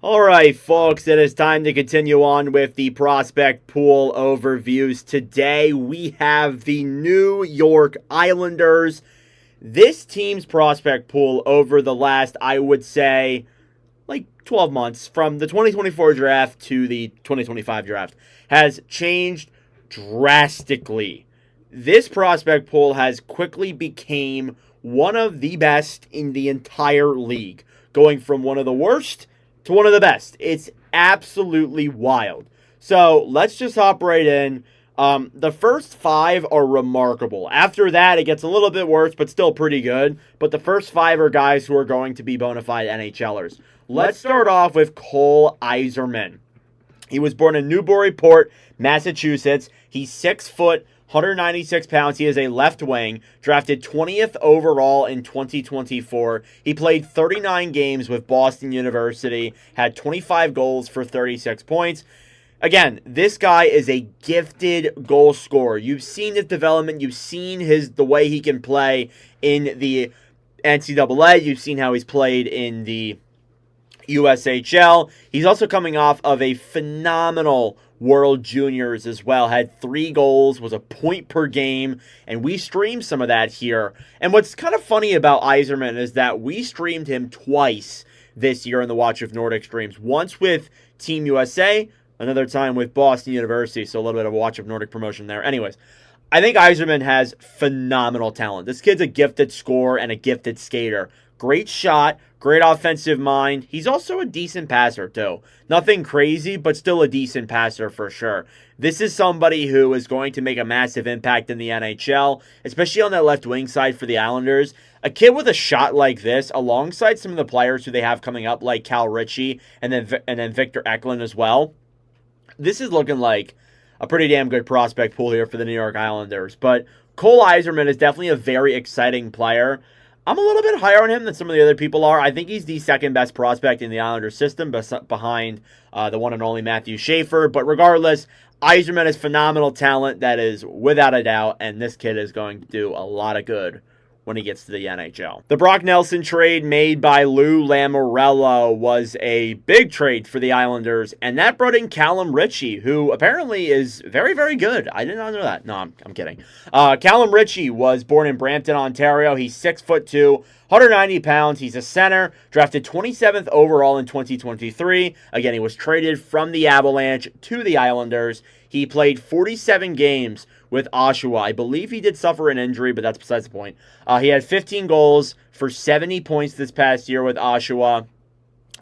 All right, folks, it is time to continue on with the prospect pool overviews. Today, we have the New York Islanders. This team's prospect pool over the last, I would say, like 12 months from the 2024 draft to the 2025 draft has changed drastically. This prospect pool has quickly became one of the best in the entire league, going from one of the worst to one of the best. It's absolutely wild. So let's just hop right in. The first five are remarkable. After that, it gets a little bit worse, but still pretty good. But the first five are guys who are going to be bona fide NHLers. Let's start off with Cole Yzerman. He was born in Newburyport, Massachusetts. He's 6 foot, 196 pounds. He is a left wing, drafted 20th overall in 2024. He played 39 games with Boston University, had 25 goals for 36 points. Again, this guy is a gifted goal scorer. You've seen his development. You've seen the way he can play in the NCAA. You've seen how he's played in the USHL. He's also coming off of a phenomenal World Juniors as well. Had 3 goals, was a point per game, and we streamed some of that here. And what's kind of funny about Yzerman is that we streamed him twice this year in the Watch of Nordic streams. Once with Team USA, another time with Boston University, so a little bit of a Watch of Nordic promotion there. Anyways, I think Yzerman has phenomenal talent. This kid's a gifted scorer and a gifted skater. Great shot, great offensive mind. He's also a decent passer, too. Nothing crazy, but still a decent passer for sure. This is somebody who is going to make a massive impact in the NHL, especially on that left wing side for the Islanders. A kid with a shot like this, alongside some of the players who they have coming up, like Cal Ritchie and then Victor Eklund as well. This is looking like a pretty damn good prospect pool here for the New York Islanders. But Cole Yzerman is definitely a very exciting player. I'm a little bit higher on him than some of the other people are. I think he's the second best prospect in the Islanders system behind the one and only Matthew Schaefer. But regardless, Yzerman is phenomenal talent. That is without a doubt. And this kid is going to do a lot of good when he gets to the NHL. The Brock Nelson trade made by Lou Lamoriello was a big trade for the Islanders, and that brought in Callum Ritchie, who apparently is very, very good. I did not know that. No, I'm kidding. Callum Ritchie was born in Brampton, Ontario. He's 6'2", 190 pounds. He's a center, drafted 27th overall in 2023. Again, he was traded from the Avalanche to the Islanders. He played 47 games with Oshawa. I believe he did suffer an injury, but that's besides the point. He had 15 goals for 70 points this past year with Oshawa,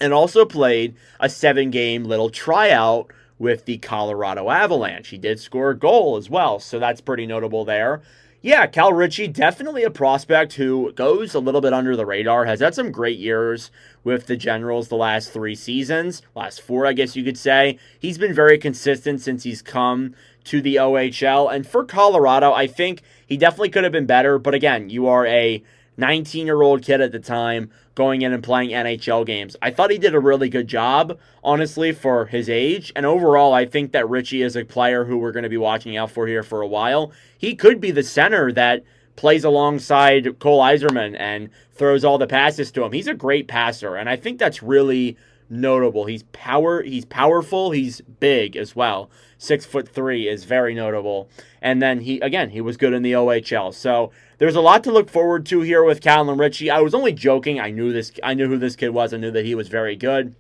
and also played a 7-game little tryout with the Colorado Avalanche. He did score a goal as well, so that's pretty notable there. Yeah, Cal Ritchie, definitely a prospect who goes a little bit under the radar, has had some great years with the Generals the last 3 seasons, last 4, I guess you could say. He's been very consistent since he's come to the OHL, and for Colorado, I think he definitely could have been better, but again, you are a 19-year-old kid at the time going in and playing NHL games. I thought he did a really good job, honestly, for his age. And overall, I think that Ritchie is a player who we're going to be watching out for here for a while. He could be the center that plays alongside Cole Yzerman and throws all the passes to him. He's a great passer, and I think that's really notable. He's powerful, he's big as well. 6'3" is very notable. And then he was good in the OHL. So there's a lot to look forward to here with Callum Ritchie. I was only joking. I knew who this kid was. I knew that he was very good.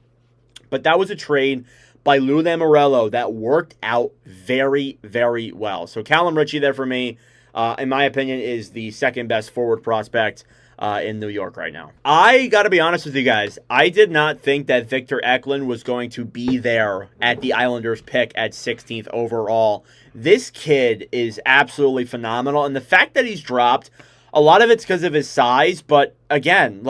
But that was a trade by Lou Lamoriello that worked out very, very well. So Callum Ritchie there for me, in my opinion, is the second best forward prospect in New York right now. I got to be honest with you guys. I did not think that Victor Eklund was going to be there at the Islanders pick at 16th overall. This kid is absolutely phenomenal. And the fact that he's dropped, a lot of it's because of his size. But again,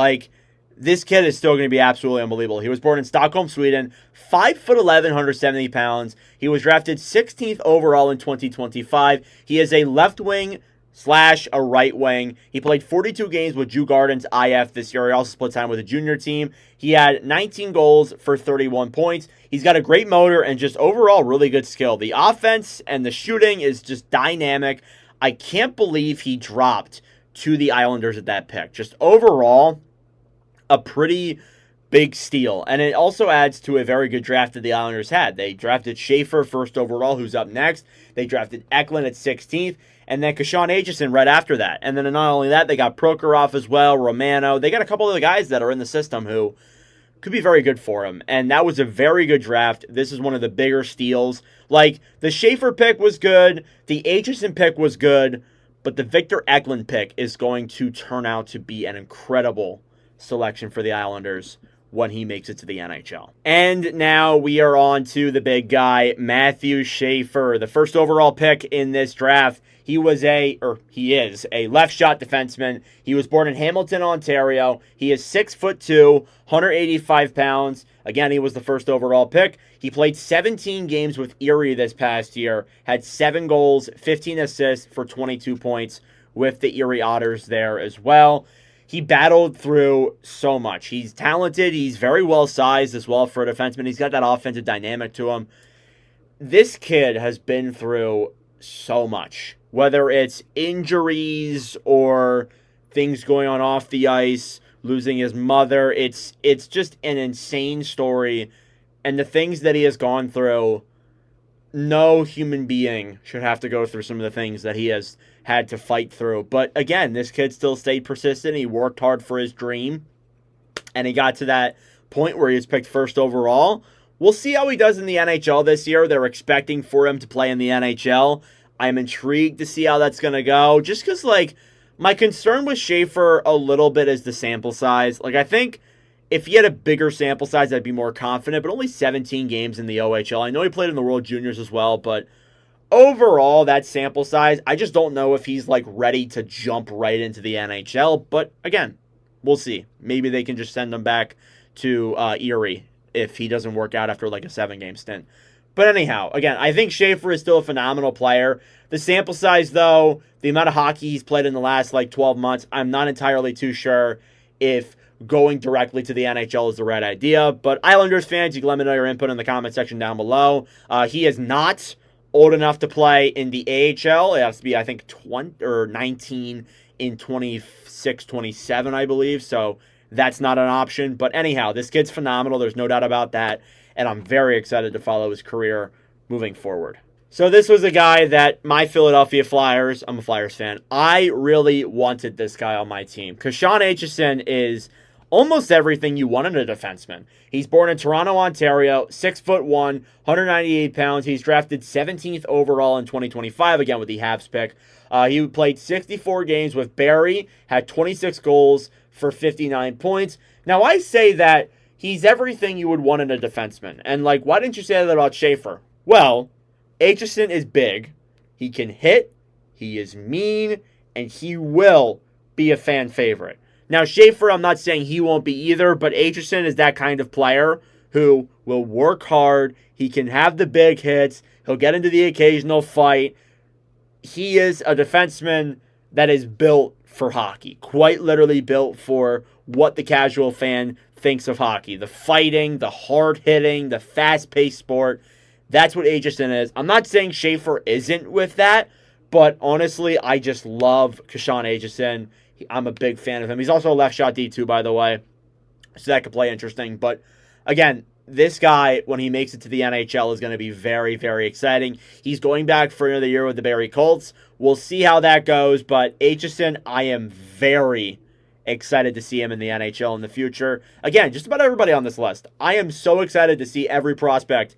this kid is still going to be absolutely unbelievable. He was born in Stockholm, Sweden, 5'11", 170 pounds. He was drafted 16th overall in 2025. He is a left wing / a right wing. He played 42 games with Djurgårdens IF this year. He also split time with a junior team. He had 19 goals for 31 points. He's got a great motor and just overall really good skill. The offense and the shooting is just dynamic. I can't believe he dropped to the Islanders at that pick. Just overall, a pretty big steal. And it also adds to a very good draft that the Islanders had. They drafted Schaefer first overall, who's up next. They drafted Eklund at 16th. And then Kashawn Aitchison right after that. And then not only that, they got Prokhorov as well, Romano. They got a couple of the guys that are in the system who could be very good for him. And that was a very good draft. This is one of the bigger steals. Like, the Schaefer pick was good. The Aitchison pick was good. But the Victor Eklund pick is going to turn out to be an incredible selection for the Islanders when he makes it to the NHL. And now we are on to the big guy, Matthew Schaefer, the first overall pick in this draft. He is a left shot defenseman. He was born in Hamilton, Ontario. He is 6'2", 185 pounds. Again, he was the first overall pick. He played 17 games with Erie this past year, had 7 goals, 15 assists for 22 points with the Erie Otters there as well. He battled through so much. He's talented. He's very well sized as well for a defenseman. He's got that offensive dynamic to him. This kid has been through so much, whether it's injuries or things going on off the ice, losing his mother. It's just an insane story. And the things that he has gone through, no human being should have to go through some of the things that he has had to fight through. But again, this kid still stayed persistent. He worked hard for his dream. And he got to that point where he was picked first overall. We'll see how he does in the NHL this year. They're expecting for him to play in the NHL. I'm intrigued to see how that's going to go. Just because, my concern with Schaefer a little bit is the sample size. I think if he had a bigger sample size, I'd be more confident. But only 17 games in the OHL. I know he played in the World Juniors as well, but overall, that sample size, I just don't know if he's, ready to jump right into the NHL. But, again, we'll see. Maybe they can just send him back to Erie if he doesn't work out after, a 7-game stint. But anyhow, again, I think Schaefer is still a phenomenal player. The sample size, though, the amount of hockey he's played in the last, 12 months, I'm not entirely too sure if going directly to the NHL is the right idea. But Islanders fans, you can let me know your input in the comment section down below. He is not old enough to play in the AHL. It has to be, I think, 20 or 19 in 26, 27, I believe. So that's not an option. But anyhow, this kid's phenomenal. There's no doubt about that. And I'm very excited to follow his career moving forward. So this was a guy that my Philadelphia Flyers, I'm a Flyers fan, I really wanted this guy on my team. Kashawn Aitchison is almost everything you want in a defenseman. He's born in Toronto, Ontario, 6'1", 198 pounds. He's drafted 17th overall in 2025, again with the Habs pick. He played 64 games with Barrie, had 26 goals for 59 points. Now, I say that he's everything you would want in a defenseman. And, why didn't you say that about Schaefer? Well, Aitchison is big. He can hit. He is mean. And he will be a fan favorite. Now, Schaefer, I'm not saying he won't be either, but Aitchison is that kind of player who will work hard. He can have the big hits. He'll get into the occasional fight. He is a defenseman that is built for hockey. Quite literally built for what the casual fan thinks of hockey. The fighting, the hard-hitting, the fast-paced sport. That's what Aitchison is. I'm not saying Schaefer isn't with that, but honestly, I just love Kashawn Aitchison. I'm a big fan of him. He's also a left shot D2, by the way, so that could play interesting. But again, this guy, when he makes it to the NHL, is going to be very, very exciting. He's going back for another year with the Barrie Colts. We'll see how that goes, but Aitchison, I am very excited to see him in the NHL in the future. Again, just about everybody on this list. I am so excited to see every prospect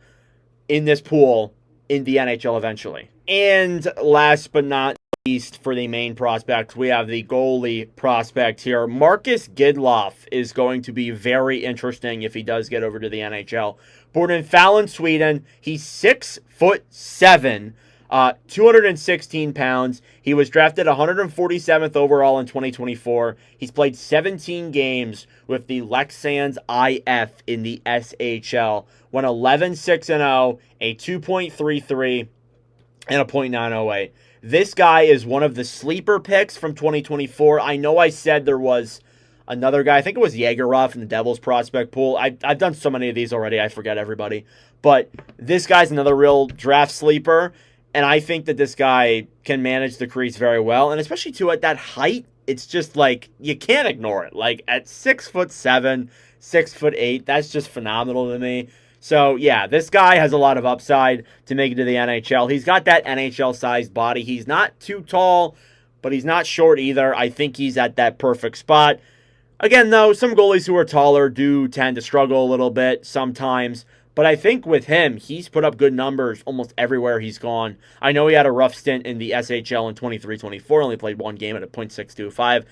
in this pool in the NHL eventually. And last but not least, for the main prospects, we have the goalie prospect here. Marcus Gidloff is going to be very interesting if he does get over to the NHL. Born in Falun, Sweden. He's 6'7", 216 pounds. He was drafted 147th overall in 2024. He's played 17 games with the Leksands IF in the SHL. Went 11-6-0, a 2.33, and a .908. This guy is one of the sleeper picks from 2024. I know I said there was another guy. I think it was Yegorov in the Devils prospect pool. I've done so many of these already. I forget everybody. But this guy's another real draft sleeper. And I think that this guy can manage the crease very well. And especially, too, at that height, it's just you can't ignore it. At 6'7", 6'8". That's just phenomenal to me. So, yeah, this guy has a lot of upside to make it to the NHL. He's got that NHL-sized body. He's not too tall, but he's not short either. I think he's at that perfect spot. Again, though, some goalies who are taller do tend to struggle a little bit sometimes. But I think with him, he's put up good numbers almost everywhere he's gone. I know he had a rough stint in the SHL in 23-24, only played one game at a .625.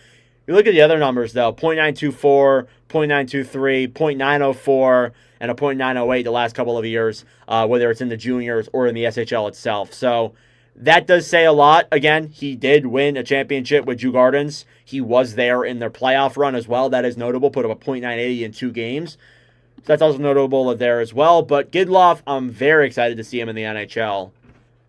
You look at the other numbers, though, .924, .923, .904, and a .908 the last couple of years, whether it's in the juniors or in the SHL itself. So that does say a lot. Again, he did win a championship with Djurgårdens. He was there in their playoff run as well. That is notable. Put up a .980 in 2 games. So that's also notable there as well. But Gidloff, I'm very excited to see him in the NHL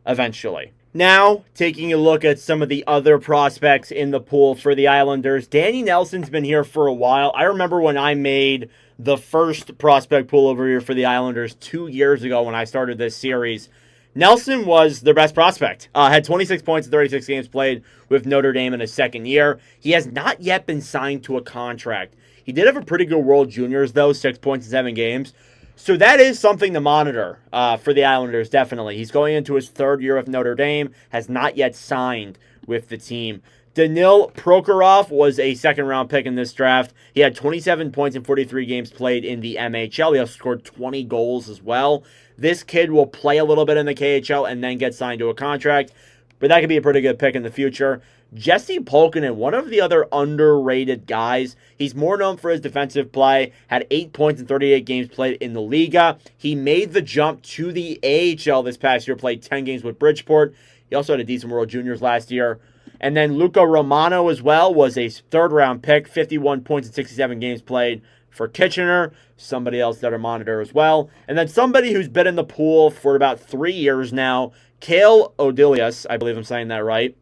eventually. Now, taking a look at some of the other prospects in the pool for the Islanders. Danny Nelson's been here for a while. I remember when I made the first prospect pool over here for the Islanders 2 years ago when I started this series. Nelson was their best prospect. Had 26 points in 36 games played with Notre Dame in his second year. He has not yet been signed to a contract. He did have a pretty good World Juniors, though, 6 points in 7 games. So that is something to monitor for the Islanders, definitely. He's going into his 3rd year with Notre Dame, has not yet signed with the team. Danil Prokhorov was a second-round pick in this draft. He had 27 points in 43 games played in the MHL. He also scored 20 goals as well. This kid will play a little bit in the KHL and then get signed to a contract, but that could be a pretty good pick in the future. Jesse Pulkkinen, one of the other underrated guys. He's more known for his defensive play, had 8 points in 38 games played in the Liga. He made the jump to the AHL this past year, played 10 games with Bridgeport. He also had a decent World Juniors last year. And then Luca Romano as well was a 3rd-round pick, 51 points in 67 games played for Kitchener, somebody else that are monitor as well. And then somebody who's been in the pool for about 3 years now, Cale Odelius, I believe I'm saying that right.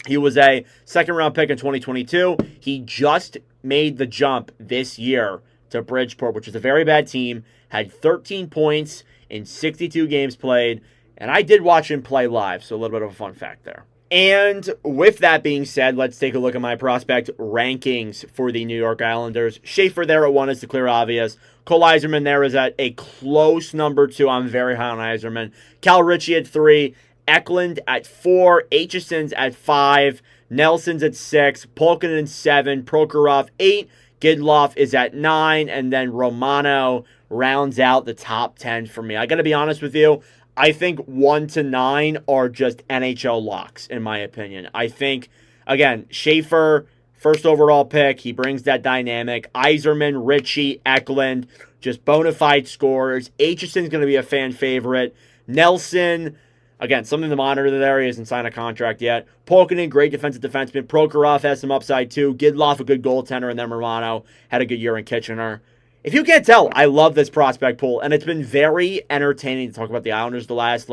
He was a 2nd-round pick in 2022. He just made the jump this year to Bridgeport, which is a very bad team, had 13 points in 62 games played, and I did watch him play live, so a little bit of a fun fact there. And with that being said, let's take a look at my prospect rankings for the New York Islanders. Schaefer there at 1 is the clear obvious. Cole Yzerman there is at a close number 2. I'm very high on Yzerman. Cal Ritchie at 3. Eklund at 4. Aitchison's at 5. Nelson's at 6. Pulkkinen 7. Prokhorov 8. Gidloff is at 9. And then Romano rounds out the top 10 for me. I got to be honest with you. I think 1 to 9 are just NHL locks, in my opinion. I think, again, Schaefer, 1st overall pick. He brings that dynamic. Yzerman, Ritchie, Eklund, just bona fide scorers. Aitchison's going to be a fan favorite. Nelson, again, something to monitor there. He hasn't signed a contract yet. Pulkkinen, great defensive defenseman. Prokhorov has some upside, too. Gidloff, a good goaltender. And then Romano had a good year in Kitchener. If you can't tell, I love this prospect pool, and it's been very entertaining to talk about the Islanders the last,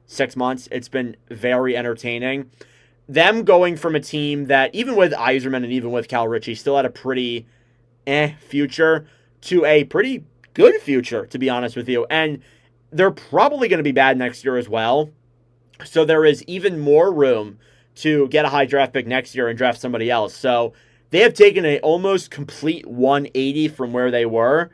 6 months. It's been very entertaining. Them going from a team that, even with Yzerman and even with Cal Ritchie, still had a pretty future to a pretty good future, to be honest with you. And they're probably going to be bad next year as well. So there is even more room to get a high draft pick next year and draft somebody else. So they have taken an almost complete 180 from where they were,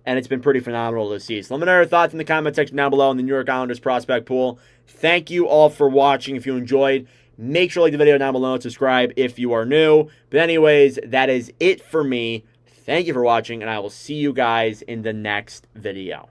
and it's been pretty phenomenal to see. So let me know your thoughts in the comment section down below on the New York Islanders prospect pool. Thank you all for watching. If you enjoyed, make sure to like the video down below and subscribe if you are new. But anyways, that is it for me. Thank you for watching, and I will see you guys in the next video.